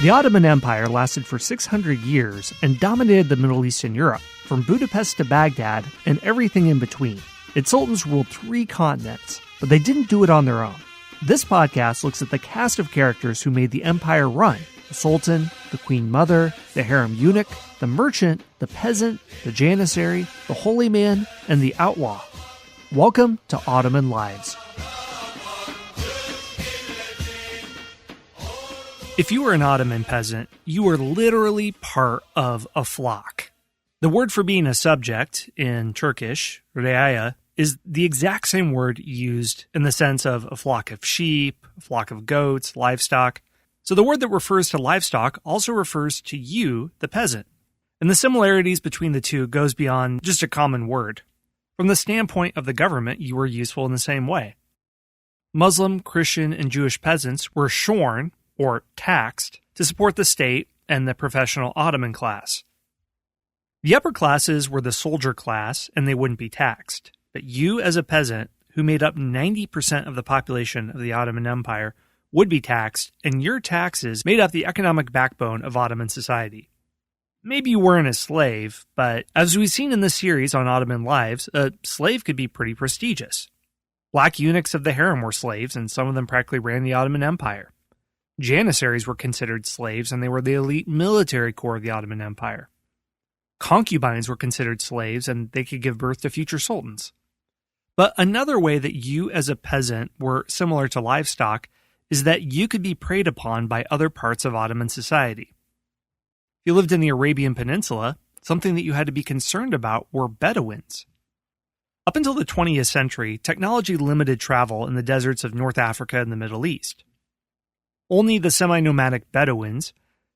The Ottoman Empire lasted for 600 years and dominated the Middle East and Europe, from Budapest to Baghdad and everything in between. Its sultans ruled 3 continents, but they didn't do it on their own. This podcast looks at the cast of characters who made the empire run: the sultan, the queen mother, the harem eunuch, the merchant, the peasant, the janissary, the holy man, and the outlaw. Welcome to Ottoman Lives. If you were an Ottoman peasant, you were literally part of a flock. The word for being a subject in Turkish, reaya, is the exact same word used in the sense of a flock of sheep, a flock of goats, livestock. So the word that refers to livestock also refers to you, the peasant. And the similarities between the two goes beyond just a common word. From the standpoint of the government, you were useful in the same way. Muslim, Christian, and Jewish peasants were shorn, or taxed, to support the state and the professional Ottoman class. The upper classes were the soldier class, and they wouldn't be taxed. But you, as a peasant, who made up 90% of the population of the Ottoman Empire, would be taxed, and your taxes made up the economic backbone of Ottoman society. Maybe you weren't a slave, but as we've seen in this series on Ottoman Lives, a slave could be pretty prestigious. Black eunuchs of the harem were slaves, and some of them practically ran the Ottoman Empire. Janissaries were considered slaves, and they were the elite military corps of the Ottoman Empire. Concubines were considered slaves, and they could give birth to future sultans. But another way that you as a peasant were similar to livestock is that you could be preyed upon by other parts of Ottoman society. If you lived in the Arabian Peninsula, something that you had to be concerned about were Bedouins. Up until the 20th century, technology limited travel in the deserts of North Africa and the Middle East. Only the semi-nomadic Bedouins,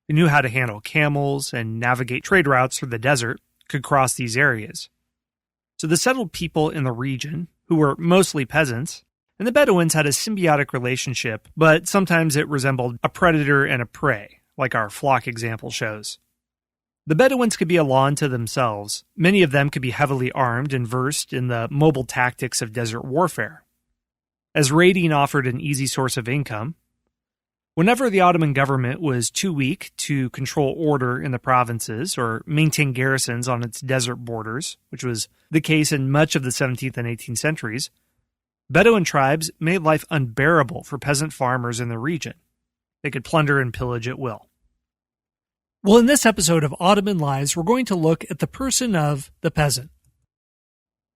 who knew how to handle camels and navigate trade routes through the desert, could cross these areas. So the settled people in the region, who were mostly peasants, and the Bedouins had a symbiotic relationship, but sometimes it resembled a predator and a prey, like our flock example shows. The Bedouins could be a law unto themselves. Many of them could be heavily armed and versed in the mobile tactics of desert warfare. As raiding offered an easy source of income, whenever the Ottoman government was too weak to control order in the provinces or maintain garrisons on its desert borders, which was the case in much of the 17th and 18th centuries, Bedouin tribes made life unbearable for peasant farmers in the region. They could plunder and pillage at will. Well, in this episode of Ottoman Lives, we're going to look at the person of the peasant.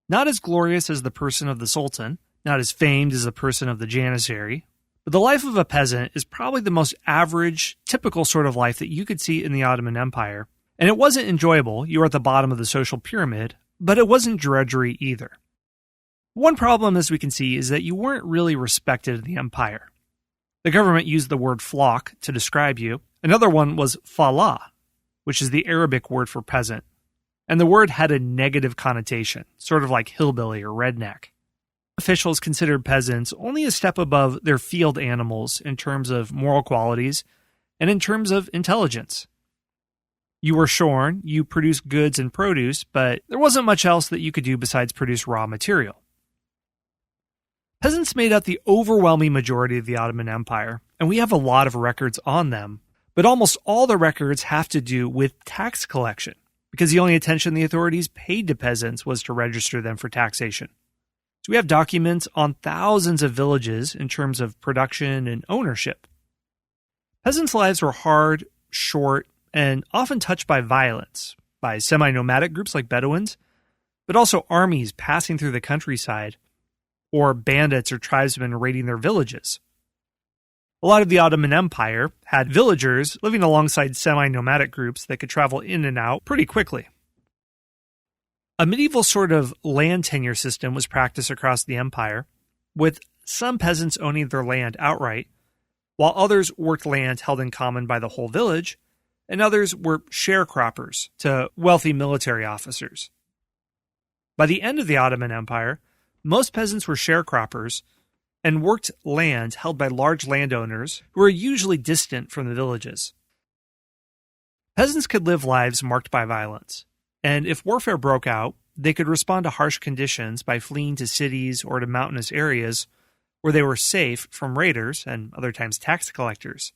Not as glorious as the person of the sultan, not as famed as the person of the janissary, but the life of a peasant is probably the most average, typical sort of life that you could see in the Ottoman Empire. And it wasn't enjoyable, you were at the bottom of the social pyramid, but it wasn't drudgery either. One problem, as we can see, is that you weren't really respected in the empire. The government used the word flock to describe you. Another one was falah, which is the Arabic word for peasant. And the word had a negative connotation, sort of like hillbilly or redneck. Officials considered peasants only a step above their field animals in terms of moral qualities and in terms of intelligence. You were shorn, you produced goods and produce, but there wasn't much else that you could do besides produce raw material. Peasants made up the overwhelming majority of the Ottoman Empire, and we have a lot of records on them, but almost all the records have to do with tax collection, because the only attention the authorities paid to peasants was to register them for taxation. So we have documents on thousands of villages in terms of production and ownership. Peasants' lives were hard, short, and often touched by violence, by semi-nomadic groups like Bedouins, but also armies passing through the countryside, or bandits or tribesmen raiding their villages. A lot of the Ottoman Empire had villagers living alongside semi-nomadic groups that could travel in and out pretty quickly. A medieval sort of land tenure system was practiced across the empire, with some peasants owning their land outright, while others worked land held in common by the whole village, and others were sharecroppers to wealthy military officers. By the end of the Ottoman Empire, most peasants were sharecroppers and worked land held by large landowners who were usually distant from the villages. Peasants could live lives marked by violence, and if warfare broke out, they could respond to harsh conditions by fleeing to cities or to mountainous areas where they were safe from raiders and other times tax collectors.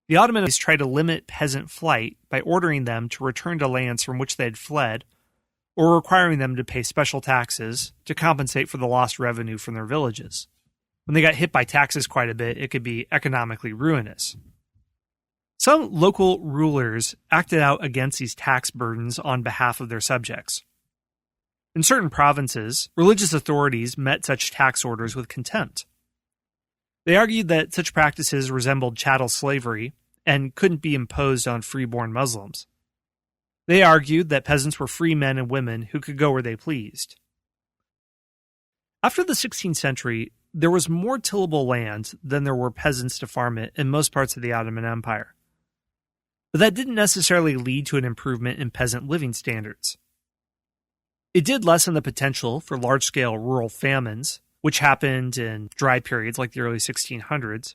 The Ottomans tried to limit peasant flight by ordering them to return to lands from which they had fled, or requiring them to pay special taxes to compensate for the lost revenue from their villages. When they got hit by taxes quite a bit, it could be economically ruinous. Some local rulers acted out against these tax burdens on behalf of their subjects. In certain provinces, religious authorities met such tax orders with contempt. They argued that such practices resembled chattel slavery and couldn't be imposed on freeborn Muslims. They argued that peasants were free men and women who could go where they pleased. After the 16th century, there was more tillable land than there were peasants to farm it in most parts of the Ottoman Empire. But that didn't necessarily lead to an improvement in peasant living standards. It did lessen the potential for large-scale rural famines, which happened in dry periods like the early 1600s,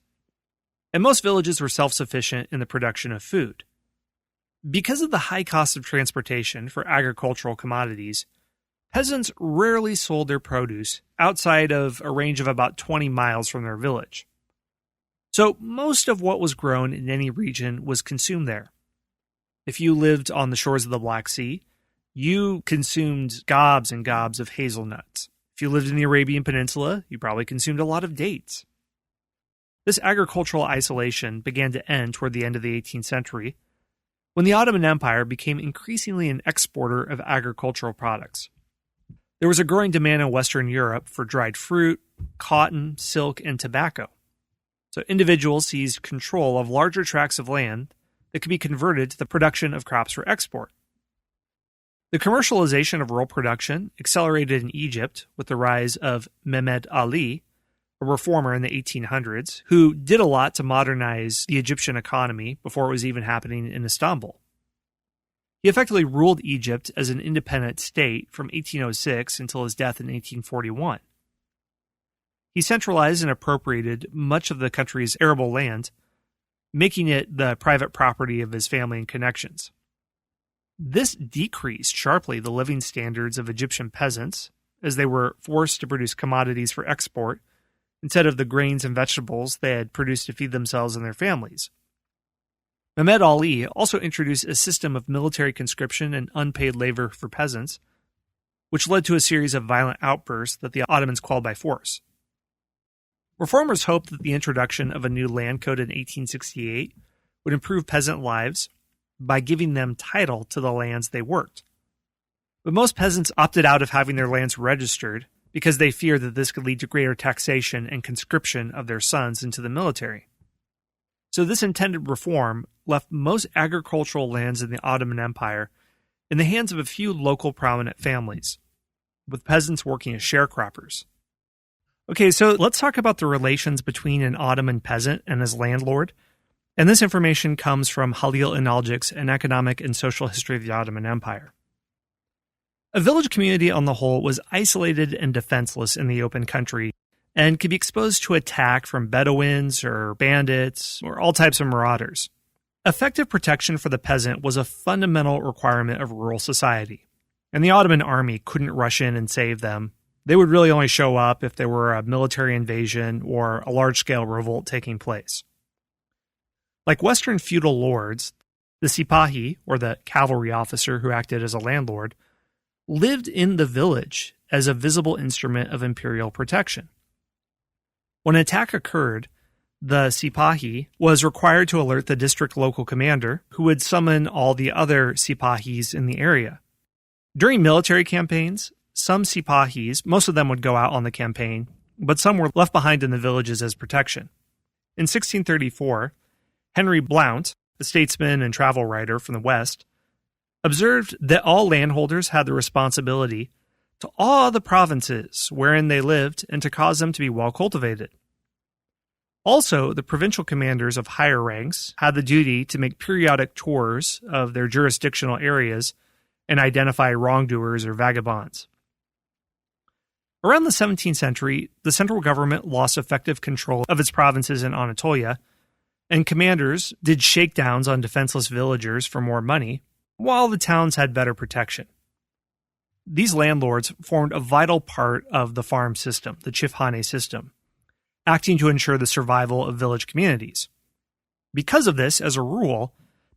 and most villages were self-sufficient in the production of food. Because of the high cost of transportation for agricultural commodities, peasants rarely sold their produce outside of a range of about 20 miles from their village. So most of what was grown in any region was consumed there. If you lived on the shores of the Black Sea, you consumed gobs and gobs of hazelnuts. If you lived in the Arabian Peninsula, you probably consumed a lot of dates. This agricultural isolation began to end toward the end of the 18th century, when the Ottoman Empire became increasingly an exporter of agricultural products. There was a growing demand in Western Europe for dried fruit, cotton, silk, and tobacco. So individuals seized control of larger tracts of land that could be converted to the production of crops for export. The commercialization of rural production accelerated in Egypt with the rise of Mehmed Ali, a reformer in the 1800s, who did a lot to modernize the Egyptian economy before it was even happening in Istanbul. He effectively ruled Egypt as an independent state from 1806 until his death in 1841. He centralized and appropriated much of the country's arable land, making it the private property of his family and connections. This decreased sharply the living standards of Egyptian peasants, as they were forced to produce commodities for export instead of the grains and vegetables they had produced to feed themselves and their families. Mehmed Ali also introduced a system of military conscription and unpaid labor for peasants, which led to a series of violent outbursts that the Ottomans quelled by force. Reformers hoped that the introduction of a new land code in 1868 would improve peasant lives by giving them title to the lands they worked. But most peasants opted out of having their lands registered because they feared that this could lead to greater taxation and conscription of their sons into the military. So this intended reform left most agricultural lands in the Ottoman Empire in the hands of a few local prominent families, with peasants working as sharecroppers. Okay, so let's talk about the relations between an Ottoman peasant and his landlord. And this information comes from Halil Inaljic's An Economic and Social History of the Ottoman Empire. A village community on the whole was isolated and defenseless in the open country and could be exposed to attack from Bedouins or bandits or all types of marauders. Effective protection for the peasant was a fundamental requirement of rural society, and the Ottoman army couldn't rush in and save them. They would really only show up if there were a military invasion or a large-scale revolt taking place. Like Western feudal lords, the sipahi, or the cavalry officer who acted as a landlord, lived in the village as a visible instrument of imperial protection. When an attack occurred, the sipahi was required to alert the district local commander, who would summon all the other sipahis in the area. During military campaigns, some sipahis, most of them would go out on the campaign, but some were left behind in the villages as protection. In 1634, Henry Blount, a statesman and travel writer from the West, observed that all landholders had the responsibility to awe the provinces wherein they lived and to cause them to be well cultivated. Also, the provincial commanders of higher ranks had the duty to make periodic tours of their jurisdictional areas and identify wrongdoers or vagabonds. Around the 17th century, the central government lost effective control of its provinces in Anatolia, and commanders did shakedowns on defenseless villagers for more money, while the towns had better protection. These landlords formed a vital part of the farm system, the Chifhane system, acting to ensure the survival of village communities. Because of this, as a rule,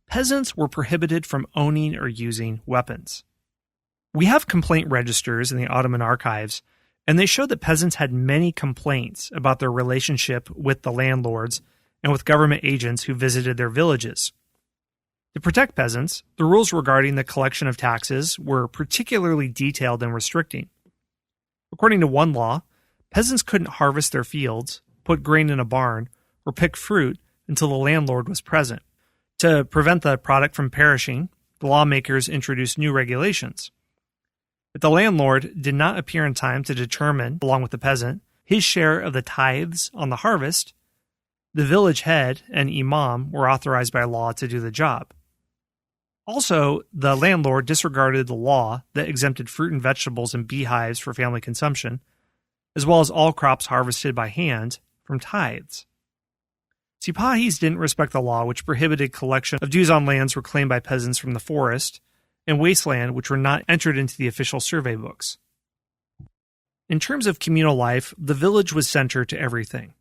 peasants were prohibited from owning or using weapons. We have complaint registers in the Ottoman archives, and they show that peasants had many complaints about their relationship with the landlords and with government agents who visited their villages. To protect peasants, the rules regarding the collection of taxes were particularly detailed and restricting. According to one law, peasants couldn't harvest their fields, put grain in a barn, or pick fruit until the landlord was present. To prevent the product from perishing, the lawmakers introduced new regulations. If the landlord did not appear in time to determine, along with the peasant, his share of the tithes on the harvest, the village head and imam were authorized by law to do the job. Also, the landlord disregarded the law that exempted fruit and vegetables and beehives for family consumption, as well as all crops harvested by hand from tithes. Sipahis didn't respect the law, which prohibited collection of dues on lands reclaimed by peasants from the forest, and wasteland which were not entered into the official survey books. In terms of communal life, the village was center to everything.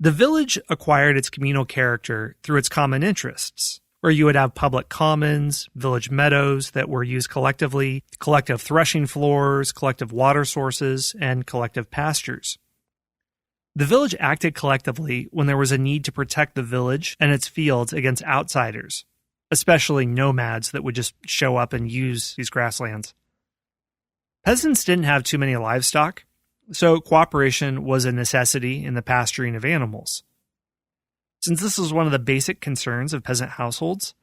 The village acquired its communal character through its common interests, where you would have public commons, village meadows that were used collectively, collective threshing floors, collective water sources, and collective pastures. The village acted collectively when there was a need to protect the village and its fields against outsiders, especially nomads that would just show up and use these grasslands. Peasants didn't have too many livestock, so cooperation was a necessity in the pasturing of animals. Since this was one of the basic concerns of peasant households,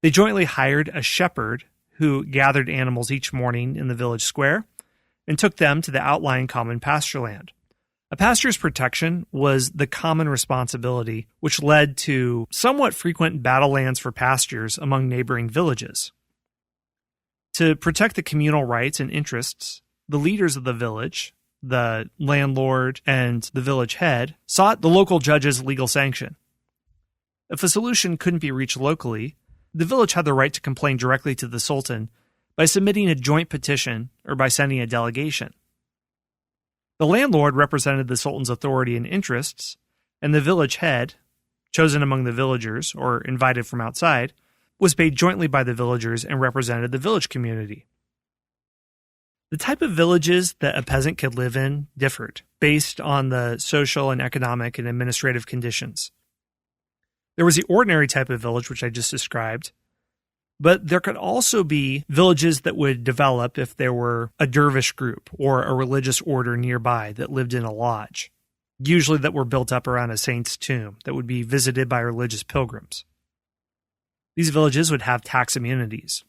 they jointly hired a shepherd who gathered animals each morning in the village square and took them to the outlying common pasture land. A pasture's protection was the common responsibility, which led to somewhat frequent battle lands for pastures among neighboring villages. To protect the communal rights and interests, the leaders of the village, the landlord and the village head, sought the local judge's legal sanction. If a solution couldn't be reached locally, the village had the right to complain directly to the sultan by submitting a joint petition or by sending a delegation. The landlord represented the sultan's authority and interests, and the village head, chosen among the villagers or invited from outside, was paid jointly by the villagers and represented the village community. The type of villages that a peasant could live in differed based on the social and economic and administrative conditions. There was the ordinary type of village, which I just described, but there could also be villages that would develop if there were a dervish group or a religious order nearby that lived in a lodge, usually that were built up around a saint's tomb that would be visited by religious pilgrims. These villages would have tax immunities.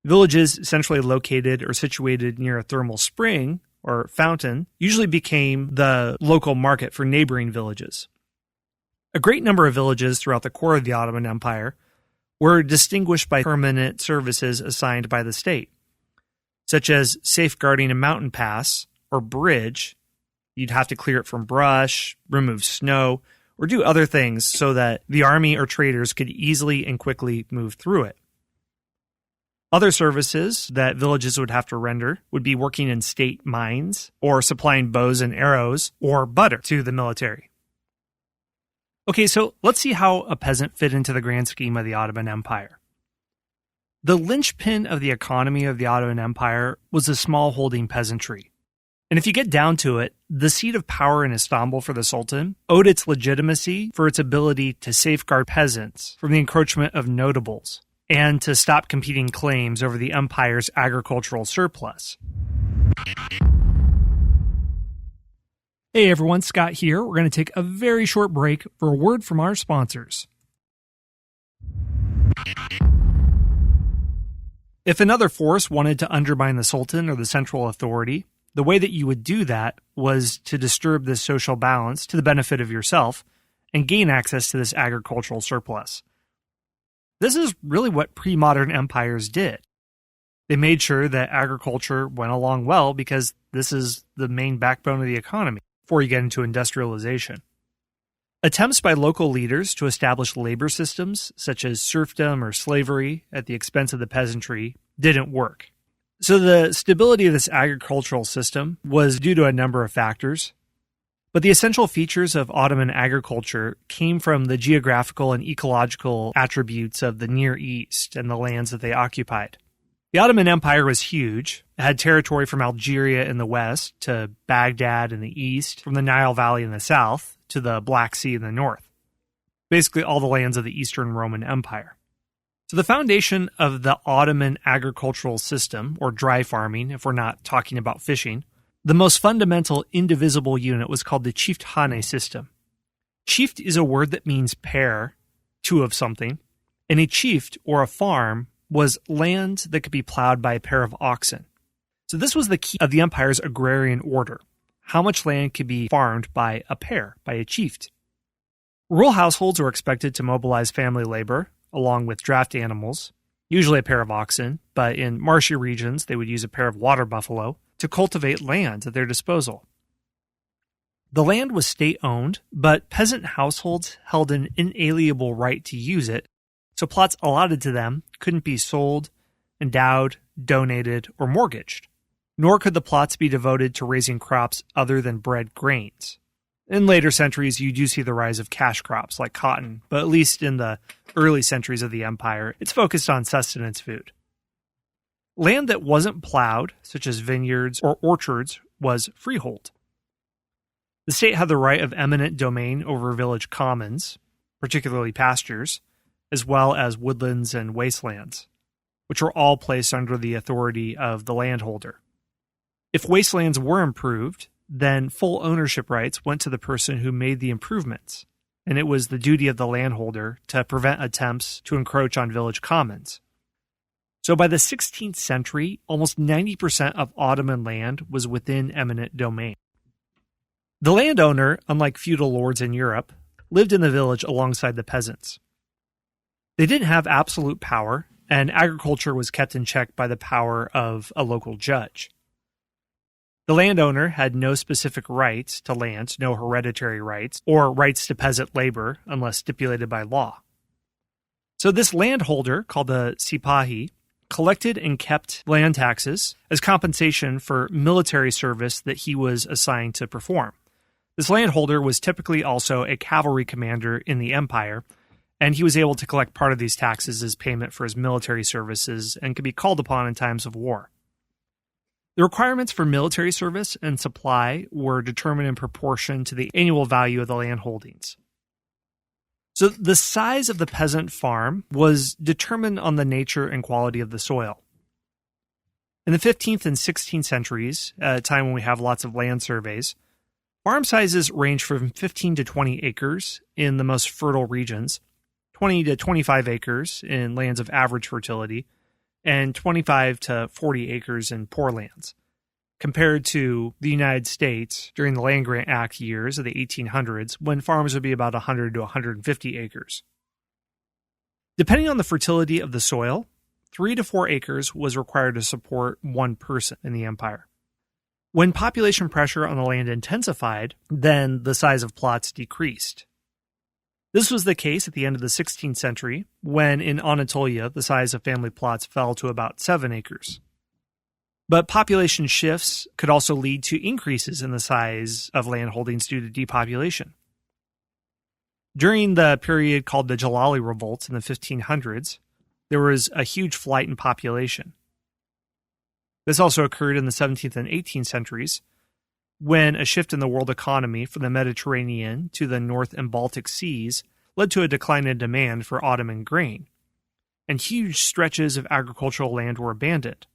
Villages centrally located or situated near a thermal spring or fountain usually became the local market for neighboring villages. A great number of villages throughout the core of the Ottoman Empire were distinguished by permanent services assigned by the state, such as safeguarding a mountain pass or bridge. You'd have to clear it from brush, remove snow, or do other things so that the army or traders could easily and quickly move through it. Other services that villages would have to render would be working in state mines or supplying bows and arrows or butter to the military. Okay, so let's see how a peasant fit into the grand scheme of the Ottoman Empire. The linchpin of the economy of the Ottoman Empire was the small-holding peasantry. And if you get down to it, the seat of power in Istanbul for the Sultan owed its legitimacy for its ability to safeguard peasants from the encroachment of notables and to stop competing claims over the empire's agricultural surplus. Hey everyone, Scott here. We're going to take a very short break for a word from our sponsors. If another force wanted to undermine the Sultan or the central authority, the way that you would do that was to disturb this social balance to the benefit of yourself and gain access to this agricultural surplus. This is really what pre-modern empires did. They made sure that agriculture went along well because this is the main backbone of the economy before you get into industrialization. Attempts by local leaders to establish labor systems, such as serfdom or slavery, at the expense of the peasantry, didn't work. So the stability of this agricultural system was due to a number of factors. But the essential features of Ottoman agriculture came from the geographical and ecological attributes of the Near East and the lands that they occupied. The Ottoman Empire was huge. It had territory from Algeria in the west to Baghdad in the east, from the Nile Valley in the south to the Black Sea in the north. Basically all the lands of the Eastern Roman Empire. So the foundation of the Ottoman agricultural system, or dry farming if we're not talking about fishing, the most fundamental indivisible unit was called the Çiftçhane system. Çift is a word that means pair, two of something, and a çift, or a farm, was land that could be plowed by a pair of oxen. So this was the key of the empire's agrarian order. How much land could be farmed by a pair, by a çift? Rural households were expected to mobilize family labor, along with draft animals, usually a pair of oxen, but in marshy regions they would use a pair of water buffalo to cultivate land at their disposal. The land was state-owned, but peasant households held an inalienable right to use it, so plots allotted to them couldn't be sold, endowed, donated, or mortgaged. Nor could the plots be devoted to raising crops other than bread grains. In later centuries, you do see the rise of cash crops like cotton, but at least in the early centuries of the empire, it's focused on sustenance food. Land that wasn't plowed, such as vineyards or orchards, was freehold. The state had the right of eminent domain over village commons, particularly pastures, as well as woodlands and wastelands, which were all placed under the authority of the landholder. If wastelands were improved, then full ownership rights went to the person who made the improvements, and it was the duty of the landholder to prevent attempts to encroach on village commons. So by the 16th century, almost 90% of Ottoman land was within eminent domain. The landowner, unlike feudal lords in Europe, lived in the village alongside the peasants. They didn't have absolute power, and agriculture was kept in check by the power of a local judge. The landowner had no specific rights to land, no hereditary rights, or rights to peasant labor unless stipulated by law. So this landholder, called the sipahi, collected and kept land taxes as compensation for military service that he was assigned to perform. This landholder was typically also a cavalry commander in the empire, and he was able to collect part of these taxes as payment for his military services and could be called upon in times of war. The requirements for military service and supply were determined in proportion to the annual value of the land holdings. So the size of the peasant farm was determined on the nature and quality of the soil. In the 15th and 16th centuries, at a time when we have lots of land surveys, farm sizes range from 15 to 20 acres in the most fertile regions, 20 to 25 acres in lands of average fertility, and 25 to 40 acres in poor lands, compared to the United States during the Land Grant Act years of the 1800s, when farms would be about 100 to 150 acres. Depending on the fertility of the soil, 3 to 4 acres was required to support one person in the empire. When population pressure on the land intensified, then the size of plots decreased. This was the case at the end of the 16th century, when in Anatolia the size of family plots fell to about 7 acres. But population shifts could also lead to increases in the size of land holdings due to depopulation. During the period called the Jalali Revolts in the 1500s, there was a huge flight in population. This also occurred in the 17th and 18th centuries, when a shift in the world economy from the Mediterranean to the North and Baltic Seas led to a decline in demand for Ottoman grain, and huge stretches of agricultural land were abandoned.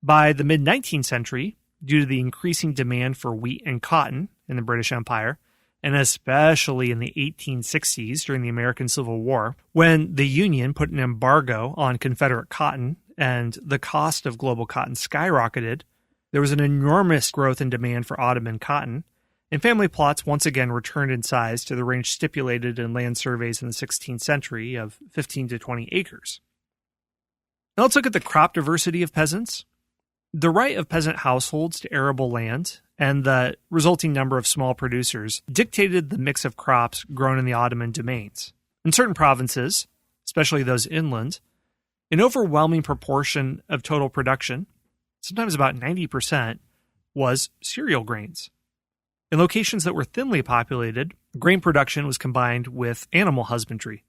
By the mid-19th century, due to the increasing demand for wheat and cotton in the British Empire, and especially in the 1860s during the American Civil War, when the Union put an embargo on Confederate cotton and the cost of global cotton skyrocketed, there was an enormous growth in demand for Ottoman cotton, and family plots once again returned in size to the range stipulated in land surveys in the 16th century of 15 to 20 acres. Now let's look at the crop diversity of peasants. The right of peasant households to arable land and the resulting number of small producers dictated the mix of crops grown in the Ottoman domains. In certain provinces, especially those inland, an overwhelming proportion of total production, sometimes about 90%, was cereal grains. In locations that were thinly populated, grain production was combined with animal husbandry.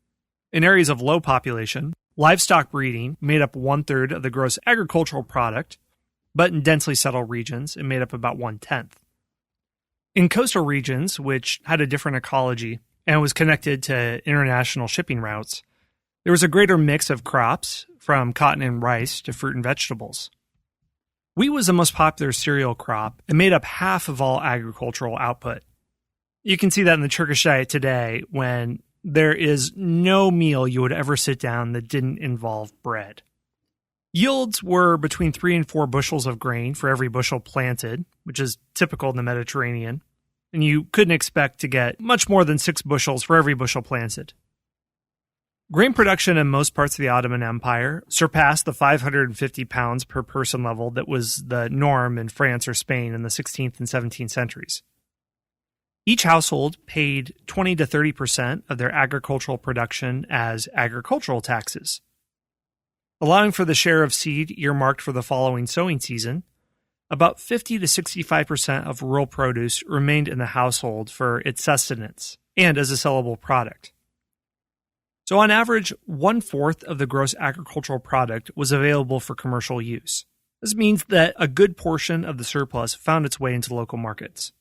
In areas of low population, livestock breeding made up 1/3 of the gross agricultural product, but in densely settled regions, it made up about 1/10. In coastal regions, which had a different ecology and was connected to international shipping routes, there was a greater mix of crops, from cotton and rice to fruit and vegetables. Wheat was the most popular cereal crop and made up half of all agricultural output. You can see that in the Turkish diet today, when there is no meal you would ever sit down that didn't involve bread. Yields were between 3 and 4 bushels of grain for every bushel planted, which is typical in the Mediterranean, and you couldn't expect to get much more than 6 bushels for every bushel planted. Grain production in most parts of the Ottoman Empire surpassed the 550 pounds per person level that was the norm in France or Spain in the 16th and 17th centuries. Each household paid 20 to 30% of their agricultural production as agricultural taxes. Allowing for the share of seed earmarked for the following sowing season, about 50 to 65% of rural produce remained in the household for its sustenance and as a sellable product. So on average, 1/4 of the gross agricultural product was available for commercial use. This means that a good portion of the surplus found its way into local markets.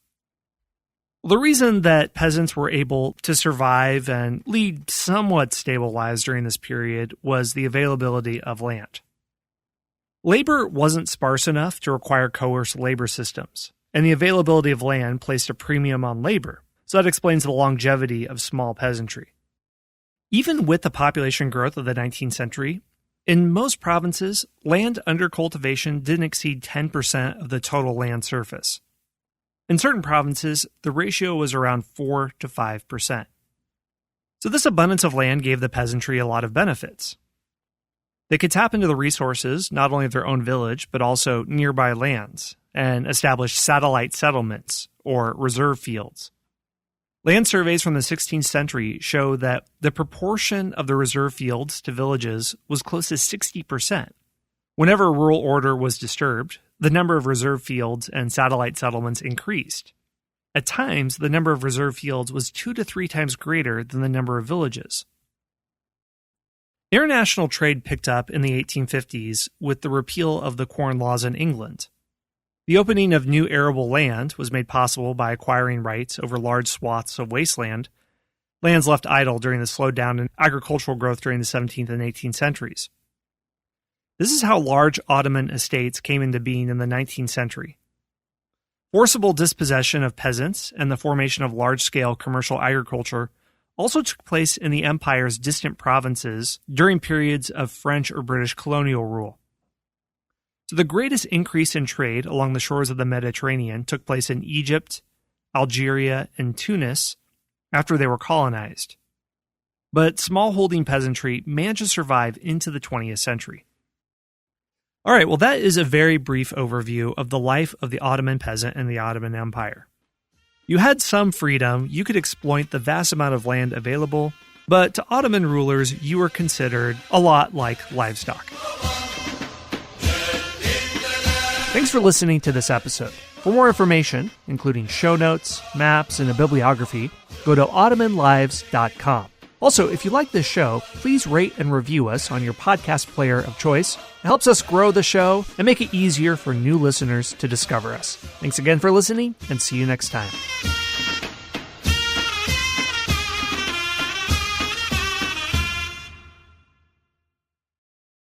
The reason that peasants were able to survive and lead somewhat stable lives during this period was the availability of land. Labor wasn't sparse enough to require coerced labor systems, and the availability of land placed a premium on labor, so that explains the longevity of small peasantry. Even with the population growth of the 19th century, in most provinces, land under cultivation didn't exceed 10% of the total land surface. In certain provinces, the ratio was around 4 to 5%. So this abundance of land gave the peasantry a lot of benefits. They could tap into the resources, not only of their own village, but also nearby lands, and establish satellite settlements, or reserve fields. Land surveys from the 16th century show that the proportion of the reserve fields to villages was close to 60%. Whenever rural order was disturbed, the number of reserve fields and satellite settlements increased. At times, the number of reserve fields was 2 to 3 times greater than the number of villages. International trade picked up in the 1850s with the repeal of the Corn Laws in England. The opening of new arable land was made possible by acquiring rights over large swaths of wasteland, lands left idle during the slowdown in agricultural growth during the 17th and 18th centuries. This is how large Ottoman estates came into being in the 19th century. Forcible dispossession of peasants and the formation of large-scale commercial agriculture also took place in the empire's distant provinces during periods of French or British colonial rule. So the greatest increase in trade along the shores of the Mediterranean took place in Egypt, Algeria, and Tunis after they were colonized. But smallholding peasantry managed to survive into the 20th century. All right, well, that is a very brief overview of the life of the Ottoman peasant in the Ottoman Empire. You had some freedom, you could exploit the vast amount of land available, but to Ottoman rulers, you were considered a lot like livestock. Thanks for listening to this episode. For more information, including show notes, maps, and a bibliography, go to OttomanLives.com. Also, if you like this show, please rate and review us on your podcast player of choice. It helps us grow the show and make it easier for new listeners to discover us. Thanks again for listening, and see you next time.